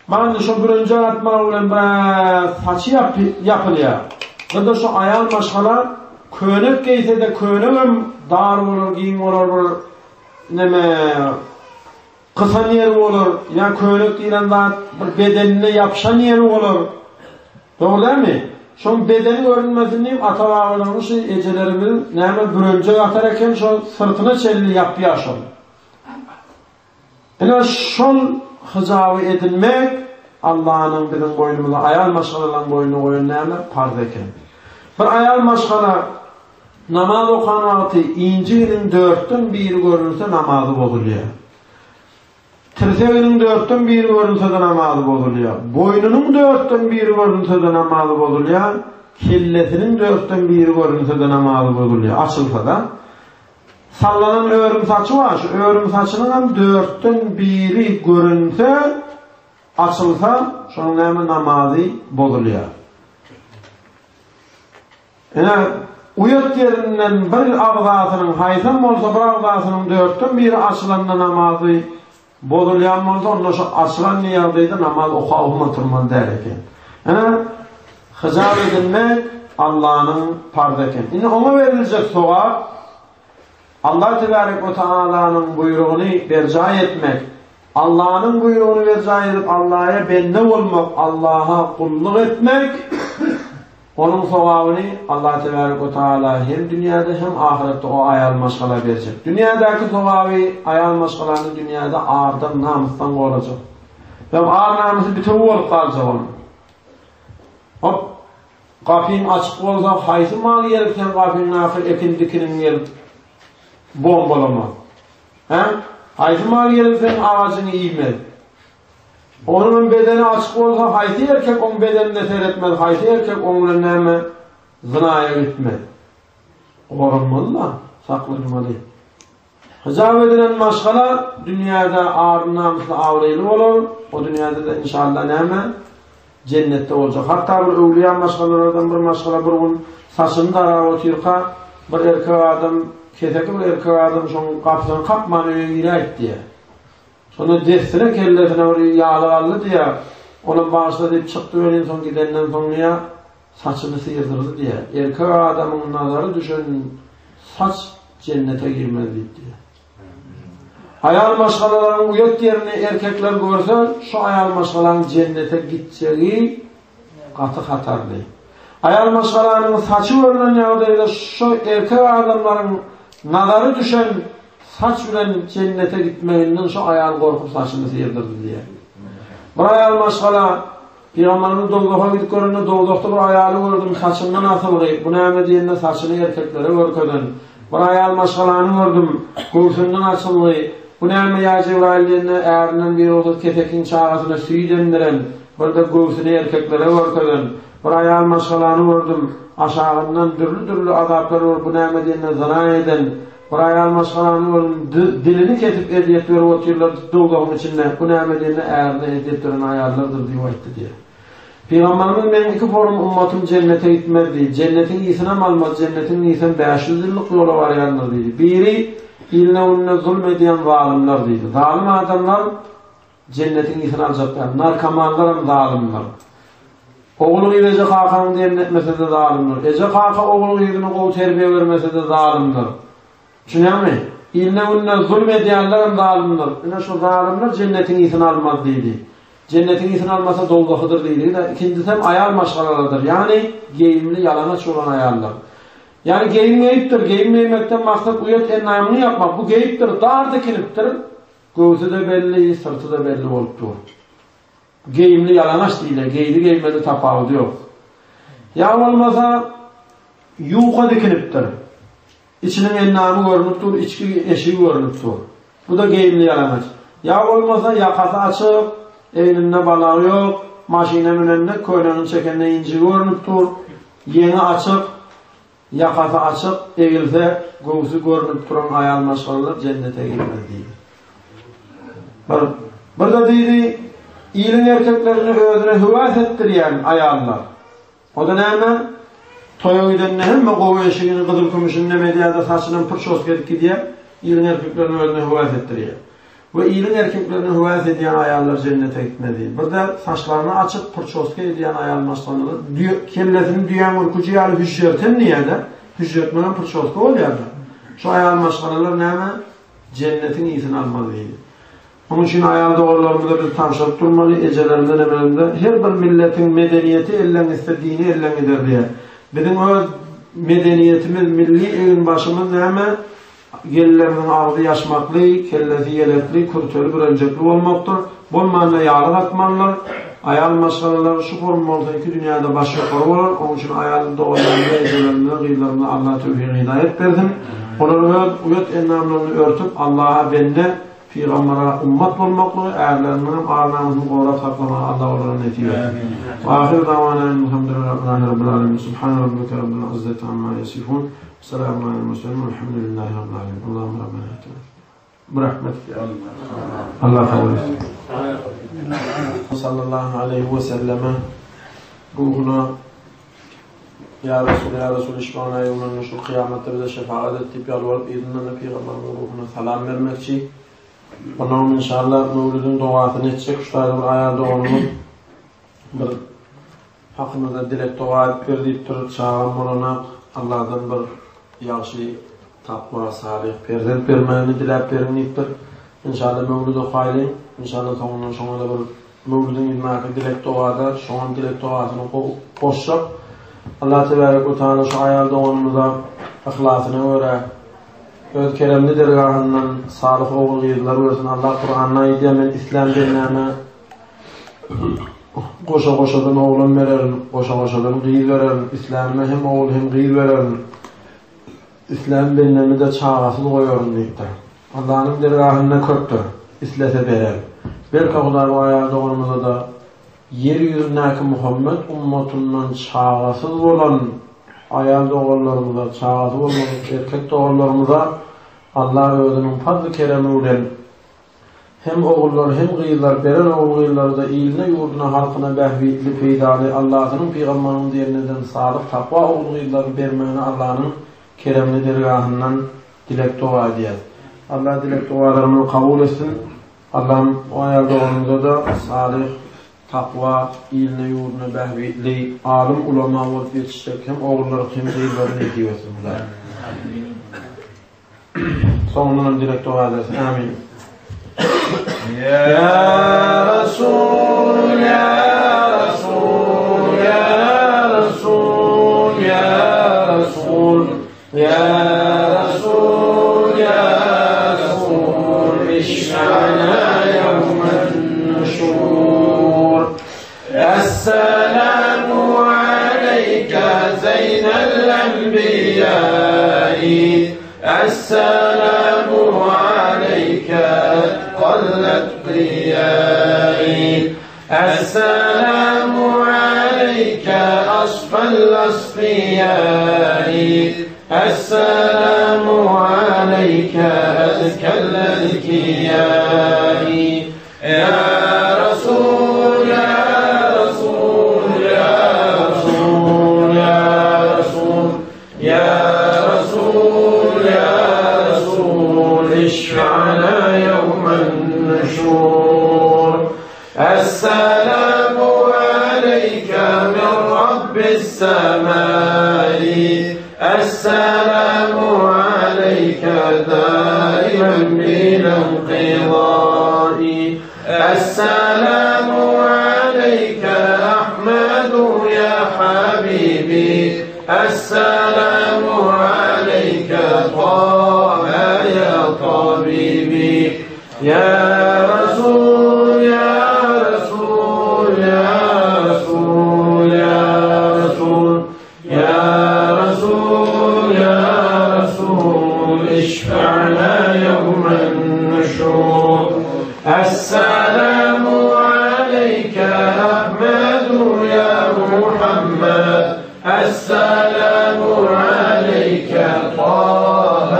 Bana şu birinci atma ulan saçı yapılıyor. Da şu ayal maşgala könek giyse de köneğim dar olur, giyin olur, neme kısa yer olur, ya könek diyen da bedenine yapışan yer olur. Doğru değil mi? Şu bedeni görünmesini atalarımız ecelerimiz neme birinci atarken şu sırtına çelli yapıyor şu. Yani şu hıcavi edilmek Allah'ın bizim boynumuza ayal maşgalalan boynuna koyun neme farz eken. Bir ayal maşgala namaz okanatı İncil'in 1/4 görünse namazı bozuluyor. Tirseğinin 1/4 görünse de namazı bozuluyor. Boynunun 1/4 görünse de namazı bozuluyor. Kellesinin 1/4 görünse de namazı bozuluyor. Açılsa da. Sallanan örüm saçı var. Şu örüm saçının 1/4 görünse açılsa şunun namazı bozuluyor. Yani uyut yerinden bir ağzasının haysam olsa bir ağzasının 1/4 açılanda namazı bozulayan olsa ondan şu açılan niyadıydı namaz okuma turman derken. Yani hıcav edilmek Allah'ın farz eken. Yine ona verilecek soğa Allah Tebarek ve Teala'nın buyruğunu berca etmek, Allah'ın buyruğunu berca edip Allah'a bende olmak, Allah'a kulluk etmek, onun sevabını Allah Tebarek ve Teala hem dünyada hem ahirette o ayal maşgala verecek. Dünyadaki sevabı ayal maşgalanın dünyada ağırdan namustan olacak. Ve ağır namusu bir türlü olup kalacak onun. Hop, kapıyın açık olsa haysi mal yerken kapının ahir ekin dikinin yer bombalama. Haysi mal yerken ağacını eğmez. Onun bedeni açık olsa haysi erkek onun bedenini seyretmez. Haysi erkek onun neme zınaya gitmez. Korunmalı da saklanmalı. Hıcav edilen maşgala dünyada ağır namuslu avraylı olur. O dünyada da inşallah neme cennette olacak. Hatta bir evliya maşgalalardan bir maşgala bir gün saçını da arar oturka bir erkek adam keteki bir erkek adam şunun kapısını kapmanı yürek diye. Sonra destine kellesine oraya yağlı aldı diye onun bağışla deyip çıktı öyle son gidenden sonraya saçını sıyırdırdı diye. Erkek adamın nazarı düşün saç cennete girmez diye. Ayal maşgalaların uyut yerini erkekler görse şu ayal maşgalaların cennete gideceği katı hatarlı. Ayal maşgalaların saçı görünen yağdayla şu erkek adamların nazarı düşen saç üren cennete gitmeyinden şu ayal korkup saçını sıyırdırdı diye. Bir ayal maşgala Peygamberimiz dolduğa gidip görünce doldukta bir ayalı gördüm saçından asıldı. Bu neyme diyende saçını erkeklere görködün. Bir ayal maşgalanı gördüm göğsünden açıldı. Bu neyme ya Cebrail diyende eğerinden bir otur ketekin çağrısına suyu dendiren. Bir de göğsünü erkeklere görködün. Bir ayal maşgalanı gördüm aşağından türlü azaplar olur. Bu neyme diyende zina eden. Bir ayal maşgalanı gördüm dilini kesip eziyet verip oturuyorlar dolduğun içinde. Bu neyme diyende eğerine eziyet veren ayarlardır diye etti diye. Peygamberimiz benim 2 forum ummatım cennete gitmez diye. Cennetin iyisine almaz, cennetin iyisine 500 yıllık yola var yanlar diye. Biri iline önüne zulmediyen zalimler diye. Zalim adamlar cennetin iyisine alacaklar. Narkomanlar hem zalimler. Oğlunu Ece Kaka'nın diyen etmese de zalimler. Ece Kaka oğlunu yüzünü kol terbiye vermese de zalimler. Düşünüyor musun? İline önüne zulmediyenler hem zalimler. Yine şu zalimler cennetin iyisine almaz diye. Cennetin iyisini almasa dolduqıdır deyildi. İkincisi hem ayal maşgalalardır. Yani geyimli yalanaç olan ayallar. Yani geyimleyiptir. Geyimleymekten maksat uyut ennamını yapmak. Bu geyiptir. Dar dikiliptir. Göğsü de belli, sırtı da belli olup dur. Geyimli yalanaç değil. Geyli geymeli tafavut yok. Ya olmasa yuqa dikiliptir. İçinin ennamı görünüp dur. İçki eşiği görünüp dur. Bu da geyimli yalanaç. Ya olmasa yakası açık. Eylinde balağı yok, maşinenin önüne köylünün çekende inci görünüp dur, yeni açık, yakası açık, eğilse göğsü görünüp duran ayal maşgalalar cennete girmez değil. Burada deydi, iyilin erkeklerini özüne hüvas ettiriyen ayallar. O da neyme? Toya giden neyme? Kovu eşiğini kızıl kümüşün ne medyada saçının pırşos gelip gidiyor, iyilin erkeklerini özüne hüvas ettiriyor. ve iyilin erkeklerine hüvayet ediyen ayarlar cennete gitmedi. Bir de saçlarını açıp pırçoska ediyen ayar maçlarında kellesini düyen ülkücü yalı hüccörten niyede? Hüccörtmeden pırçoska oluyordu. Şu ayar maçlarlar neyme? Cennetin iyisini almalıydı. Onun için ayar doğrularımızda biz tavşak durmalı, ecelerinde, emelerinde her bir milletin medeniyeti ellen istediğini ellen eder diye. Bizim o medeniyetimiz, milli evin başımız neyme? Gellerinin ağzı yaşmaklı, kellesi yelekli, kurtölü, börecekli olmaktır. Bolmanla yağlı atmalılar. Ayal maşgalaları şu formu olsa iki dünyada baş yukarı olur. Onun için ayalında olanlarında, ecelerinde, gıylarında Allah tevfiğine hidayet verdim. Onları uyut ennamlarını örtüp Allah'a bende, Peygamber'e ummat olmaklı, eğerlerinin ağırlarımızın koğraf saklama Allah onlara netiyor. Ve ahir davanen elhamdülillahi rabbil alemin. Subhan rabbike rabbil izzeti amma yasifun. Selamun aleyhi ve sellem. Elhamdülillahi rabbil alemin. Allahümme rabbena etina. Bırakmedik ya. Allah kabul etsin. Sallallahu aleyhi ve selleme ruhuna Ya Resul işbana yevmen şu kıyamette bize şefaat ettik yalvarıp izinlerle Peygamber'in ruhuna selam vermekçi. Onun inşallah Mevlid'in duasını edecek. Şurada bir ayarda onun bir hakkında dilek dua edip verdiğip durur. Çağın olana Allah'tan bir yaxşı takva, salih, perzent vermeni dilep verilmektir. İnşallah Mevlid'e faylayın. İnşallah sonunda bir Mevlid'in ilmaki dilek duada, şu an dilek duasını koşacak. Allah Tebarek ve Teala şu ayarda onumuza ihlasını öğre. Öz keremli dergahından salih oğul yıllar versin. Allah Kur'an'na idemen İslam dinlerine koşa-koşadan oğlum verelim, koşa-koşadan gıyıl verelim. İslam'a hem oğul hem gıyıl verelim. İslam dinlerine de çağasız koyuyorum deyip de. Allah'ın dergahına köktür. İslete verelim. Belki kadar o ayarda onumuza da yeryüzündeki Muhammed ummatundan çağasız olan ayal doğrularımıza, çağatı olan erkek doğrularımıza Allah özünün fazl-ı keremiyle hem oğullar hem gıyıllar veren oğul gıyılları da iyiline, yurduna, halkına behvitli, peydali Allah'ın Peygamberinin diyeninden sağlık, takva oğul gıyılları vermeyene Allah'ın keremli dergahından dilek dua edeceğiz. Allah dilek dualarını kabul etsin. Allah'ın o ayal doğrumuza da salih, takva, iline, yurduna, behvitli, alim, ulama olup yetişecek hem oğulları hem gıyıllarını ediyorsun. Sonundan direkt dua edersin. Amin. Ya Resul, Ya Resul, Ya Resul, Ya Resul, Ya Resul, Ya Resul, İşfa'na yevmen nuşur. Esselamu aleyke zeynel enbiyai. Esselamu aleyke qallet qiyai. Esselamu aleyke asfal asfiyai. Esselamu aleyke ezkel ezkiyai. Ya Resul, Ya Resul, Ya Resul, Ya Resul, Ya اشفعنا يوم النشور. السلام عليك من رب السماء. السلام عليك دائما بلا انقضاء. السلام عليك أحمد يا حبيبي. السلام عليك طه يا طبيبي. يا رسول، يا رسول، يا رسول، يا رسول، يا رسول، يا رسول، اشفعنا يوم النشور. السلام عليك أحمد يا محمد. السلام عليك طه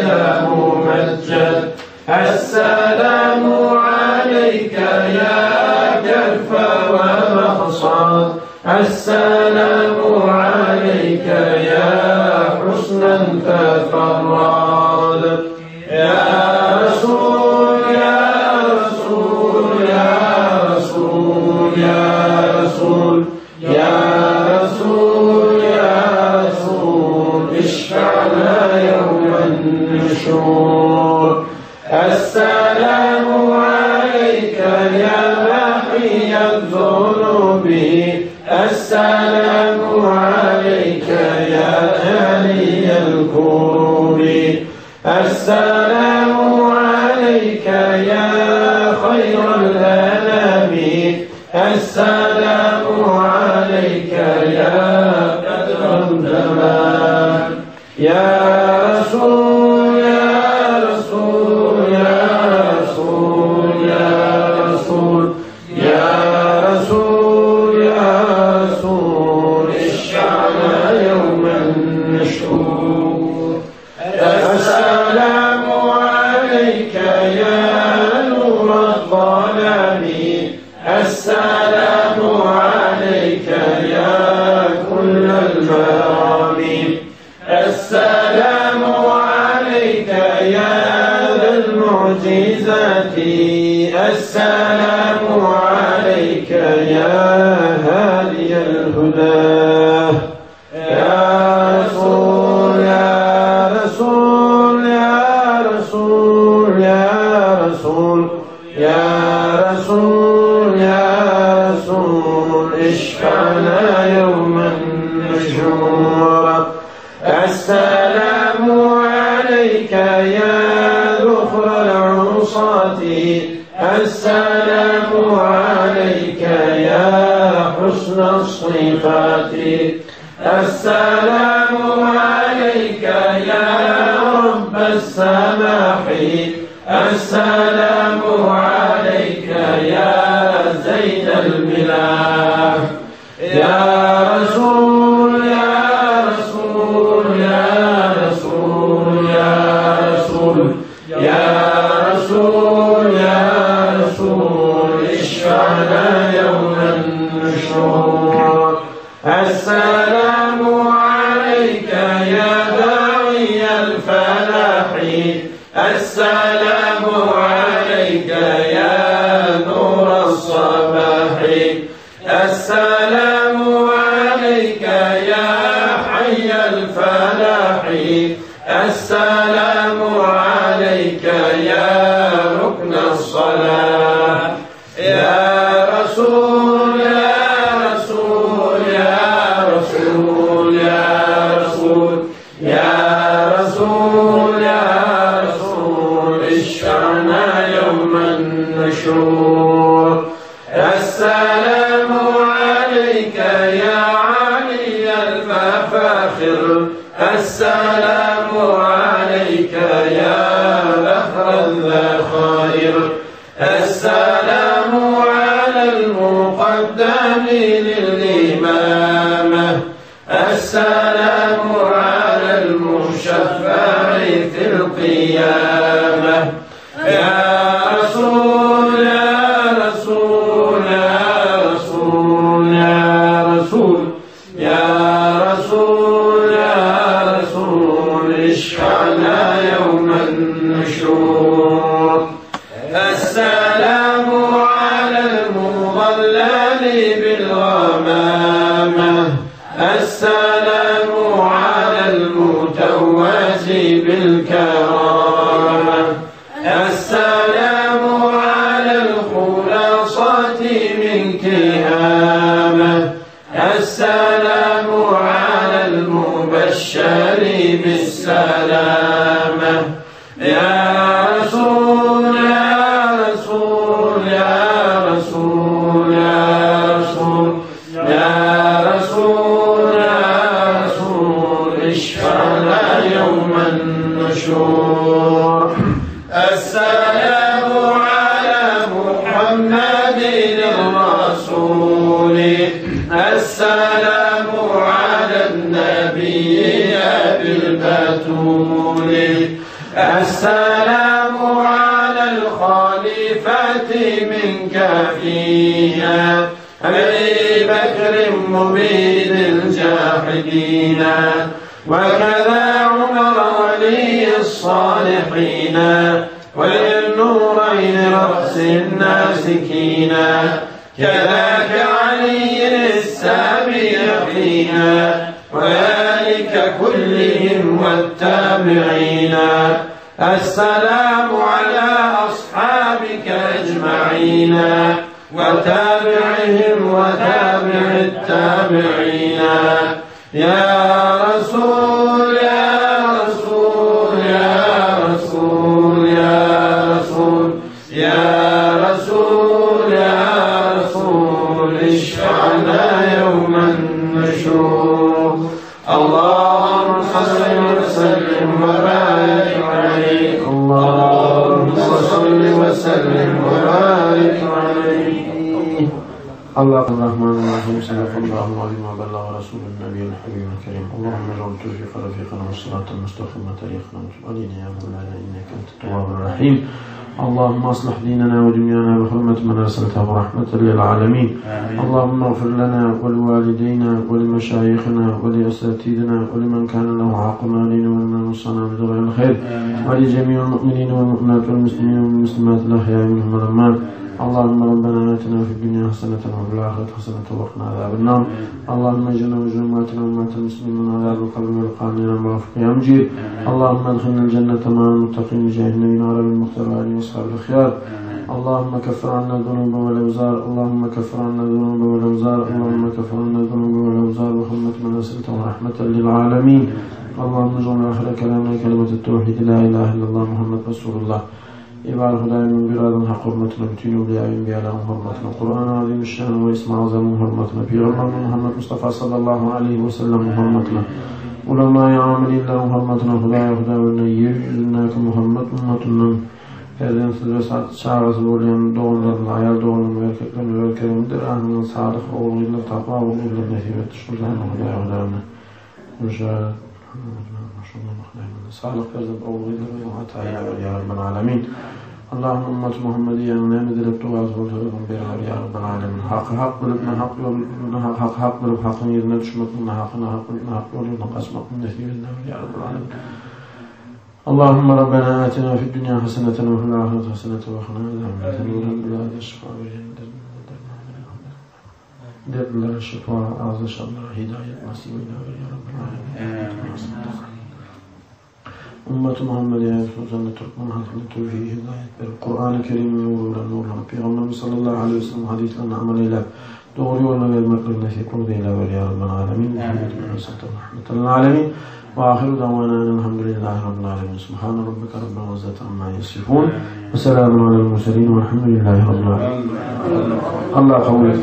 يا ممجد. السلام عليك يا كف ومقصد. السلام عليك يا حسنا تفرد. يا رسول، يا رسول يا رسول يا رسول اشفعنا يوم النشور. السلام عليك يا محي الذنوب السلام عليك يا علي الكروب السلام عليك يا خير الأنام السلام عليك يا بدر الزمان. يا رسول يا رسول يا رسول يا رسول يا رسول يا رسول اشفعنا يوم النشور. السلام عليك يا نور الظلام السلام عليك يا كل المرام السلام عليك يا ذا المعجزات السلام عليك يا هادي الهدى. يا رسول يا رسول يا رسول يا رسول يا رسول يا رسول اشفعنا يوم النشور. السلام عليك يا ذخر العصاة السلام عليك يا حسن الصفات السلام عليك يا رب السماح السلام عليك يا زين الملاح. يا رسول يا رسول يا رسول يا رسول يا رسول يا رسول اشفعنا يوم النشور. السلام عليك يا داعي الفلاح السلام عليك يا نور الصباح السلام عليك يا حي الفلاح السلام عليك يا ركن الصلاة. يا رسول يا رسول يا رسول يا رسول يا رسول يا رسول اشفعنا يوم النشور. السلام عليك يا علي المفاخر السلام عليك يا بحر الذخائر السلام على المقدم للإمامة السلام على المشفع في القيامة. يا رسول يا رسول يا رسول يا رسول يا رسول يا رسول اشفعنا يوم النشور. السلام على المضلل بالغمامة السلام على المتوج بالكرامة السلام على الخلاصة من كهامة السلام على المبشر بالسلامة. يا رسول يا رسول يا رسول يا رسول يا رسول يا رسول اشفعنا يوم النشور. السلام على محمد الرسول السلام على النبي أبي البتول السلام على الخليفة من كافية أبي بكر مبيد الجاحدين وكذا عمر ولي الصالحين وللنورين رأس الناسكين كذاك علي السامي يقينا وذلك كلهم والتابعين. السلام على أصحابك أجمعين وتابعهم وتابع التابعين. يا رسول يا رسول يا رسول يا رسول يا رسول يا رسول اشفعنا يوم النشور. اللهم صل وسلم وبارك عليه. اللهم صل وسلم وبارك عليه. الله الرحمن الرحيم. صدق الله العظيم وبلغ رسول النبي الحبيب الكريم. اللهم اجعل توفيق رفيقنا والصراط المستقيم طريقنا وتب علينا يا مولانا انك انت التواب الرحيم. اللهم اصلح ديننا ودنيانا بحرمة من ارسلته رحمة للعالمين. اللهم اغفر لنا ولوالدينا ولمشايخنا ولاساتذتنا ولمن كان له حق علينا ولمن وصانا بدرع الخير ولجميع المؤمنين والمؤمنات والمسلمين والمسلمات الاحياء منهم والاموات. اللهم ربنا آتنا في الدنيا حسنة وفي الآخرة حسنة وقنا عذاب النار. اللهم اجعلنا وجماعتنا ومات المسلمين من عذاب القبر والقانين المرافق يا مجيب. اللهم ادخلنا الجنة مع المتقين بجاه النبي وعلى المختار وعلى أصحاب الخيار. اللهم كفر عنا الذنوب والأوزار. اللهم كفر عنا الذنوب والأوزار. اللهم كفر عنا الذنوب والأوزار وحرمة من أرسلته ورحمة للعالمين. اللهم اجعل آخر كلامنا كلمة التوحيد لا إله إلا الله محمد رسول الله. إبعاد خداي من بلاد حق حرمتنا بتين بيعين بيعلم حرمتنا القرآن عظيم الشان واسم عظم حرمتنا في رمضان محمد مصطفى صلى الله عليه وسلم حرمتنا ولما يعامل لهم حرمتنا خداي ونير جناك محمد أمتنا هذين سدرسات شعر سبولين دون العيال دون الكريم والكريم درهم من صادق أولي للتقوى وأولي للنهيبة شكرا خداينا وشاهد صالح كذب أولي وحتى يا رب العالمين. اللهم أمة محمدية من أمد الابتواز والهرم بها يا رب العالمين. حق حق ولبنا حق ولبنا حق حق ولب حق يدنا تشمتنا حقنا حق ولبنا حق ولبنا قسمتنا في يا رب العالمين. اللهم ربنا آتنا في الدنيا حسنة وفي الآخرة حسنة وقنا عذاب النار. بلاد الشفاء دبل الشفاء أعز الله هداية نصيبنا يا رب العالمين. أمة محمد يا سنة تركمان حسنة فيه هداية القرآن الكريم نور النور في غمنا صلى الله عليه وسلم حديث لنا عمل إله دوري ولنا المكرنا في كل ذي إله يا رب العالمين. محمد بن رسالة رحمة العالمين. وآخر دعوانا الحمد لله رب العالمين. سبحان ربك رب العزة عما يصفون وسلام على المرسلين والحمد لله رب العالمين. الله قولك.